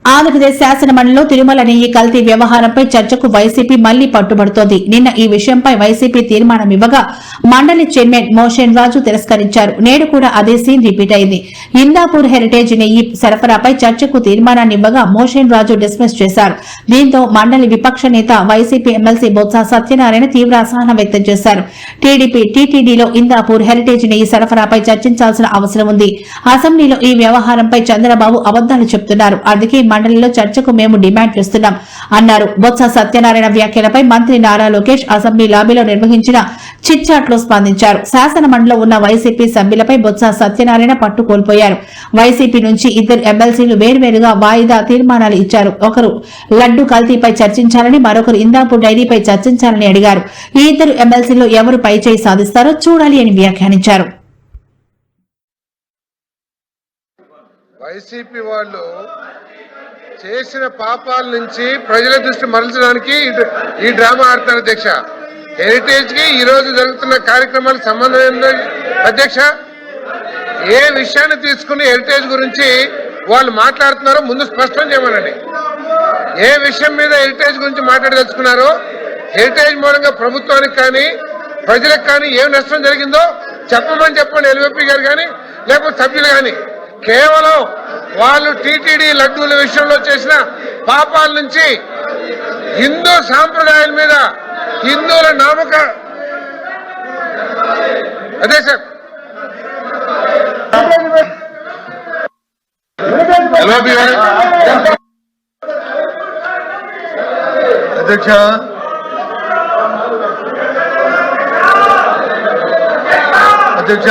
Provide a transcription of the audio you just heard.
ఆంధ్రప్రదేశ్ శాసనమండలిలో తిరుమల నెయ్యి కల్తీ వ్యవహారంపై చర్చకు వైసీపీ మళ్లీ పట్టుబడుతోంది. నిన్న ఈ విషయంపై వైసీపీ తీర్మానం ఇవ్వగా మండలి చైర్మన్ మోషన్ రాజు తిరస్కరించారు. నేడు కూడా అదే సీన్ రిపీట్ అయింది. ఇందాపూర్ హెరిటేజ్ నెయ్యి సరఫరాపై చర్చకు తీర్మానాన్ని ఇవ్వగా మోషన్ రాజు డిస్మిస్ చేశారు. దీంతో మండలి విపక్ష నేత వైసీపీ ఎమ్మెల్సీ బొత్స సత్యనారాయణ తీవ్ర అసహనం వ్యక్తం చేశారు. టీడీపీ టీటీడీలో ఇందాపూర్ హెరిటేజ్ నెయ్యి సరఫరాపై చర్చించాల్సిన అవసరం ఉంది. అసెంబ్లీలో ఈ వ్యవహారంపై చంద్రబాబు అబద్దాలు చెబుతున్నారు. అందుకే మండలిలో చర్చకు మేము డిమాండ్ చేస్తున్నాం అన్నారు. బొత్స సత్యనారాయణ వ్యాఖ్యలపై మంత్రి నారా లోకేష్ అసెంబ్లీ లాబీలో నిర్వహించిన చిట్ చాట్ లో స్పందించారు. శాసన మండలిలో ఉన్న వైసీపీ సభ్యులపై బొత్స సత్యనారాయణ పట్టు కోల్పోయారు. వైసీపీ నుంచి ఇద్దరు ఎమ్మెల్సీలు వేర్వేరుగా వాయిదా తీర్మానాలు ఇచ్చారు. ఒకరు లడ్డు కల్తీపై చర్చించాలని, మరొకరు ఇందాపూర్ డైరీపై చర్చించాలని అడిగారు. ఈ ఇద్దరు ఎమ్మెల్సీలు ఎవరు పైచేయి సాధిస్తారో చూడాలి అని వ్యాఖ్యానించారు. వైసీపీ వాళ్ళు చేసిన పాపాల నుంచి ప్రజల దృష్టి మరల్చడానికి ఈ డ్రామా ఆడతారు అధ్యక్ష. హెరిటేజ్ కి ఈ రోజు జరుగుతున్న కార్యక్రమాలకు సంబంధం ఏంటంటే అధ్యక్ష, ఏ విషయాన్ని తీసుకుని హెరిటేజ్ గురించి వాళ్ళు మాట్లాడుతున్నారో ముందు స్పష్టం చేయమనండి. ఏ విషయం మీద హెరిటేజ్ గురించి మాట్లాడదలుచుకున్నారో, హెరిటేజ్ మూలంగా ప్రభుత్వానికి కానీ ప్రజలకు కానీ ఏం నష్టం జరిగిందో చెప్పండి ఎల్వీపీ గారు కానీ లేకపోతే సభ్యులు కానీ. కేవలం వాళ్ళు టీటీడీ లడ్డూల విషయంలో చేసిన పాపాల నుంచి హిందూ సాంప్రదాయాల మీద హిందువుల నామక అదే సార్ అధ్యక్ష, అధ్యక్ష